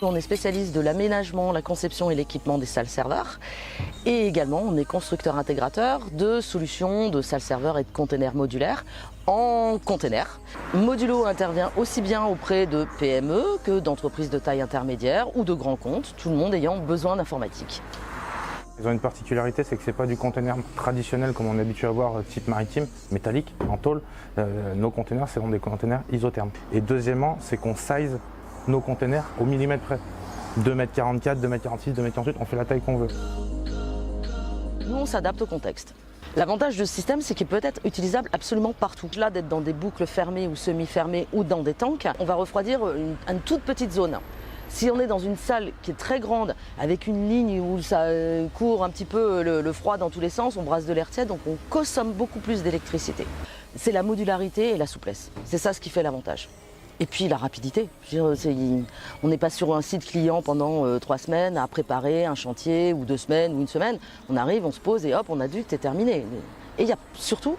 On est spécialiste de l'aménagement, la conception et l'équipement des salles serveurs. Et également, on est constructeur intégrateur de solutions de salles serveurs et de containers modulaires en containers. Modulo intervient aussi bien auprès de PME que d'entreprises de taille intermédiaire ou de grands comptes, tout le monde ayant besoin d'informatique. Ils ont une particularité, c'est que ce n'est pas du container traditionnel comme on est habitué à voir, type maritime, métallique, en tôle. Nos containers, c'est des containers isothermes. Et deuxièmement, c'est qu'on size nos containers au millimètre près. 2,44 m, 2,46 m, 2,48 m, on fait la taille qu'on veut. Nous, on s'adapte au contexte. L'avantage de ce système, c'est qu'il peut être utilisable absolument partout. Là, d'être dans des boucles fermées ou semi-fermées ou dans des tanks, on va refroidir une toute petite zone. Si on est dans une salle qui est très grande, avec une ligne où ça court un petit peu le froid dans tous les sens, on brasse de l'air tiède, donc on consomme beaucoup plus d'électricité. C'est la modularité et la souplesse. C'est ça ce qui fait l'avantage. Et puis la rapidité. On n'est pas sur un site client pendant 3 semaines à préparer un chantier, ou 2 semaines, ou 1 semaine. On arrive, on se pose et hop, on adulte, c'est terminé. Et il y a surtout,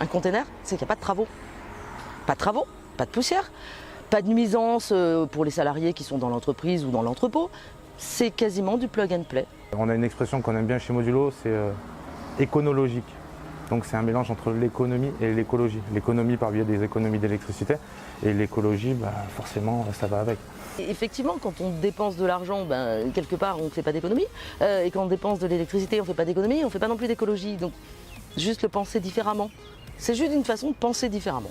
un container, c'est qu'il n'y a pas de travaux. Pas de travaux, pas de poussière. Pas de nuisance pour les salariés qui sont dans l'entreprise ou dans l'entrepôt. C'est quasiment du plug and play. On a une expression qu'on aime bien chez Modulo, c'est éconologique. Donc c'est un mélange entre l'économie et l'écologie. L'économie par biais des économies d'électricité et l'écologie, forcément, ça va avec. Et effectivement, quand on dépense de l'argent, quelque part, on ne fait pas d'économie. Et quand on dépense de l'électricité, on ne fait pas d'économie, on ne fait pas non plus d'écologie. Donc juste le penser différemment. C'est juste une façon de penser différemment.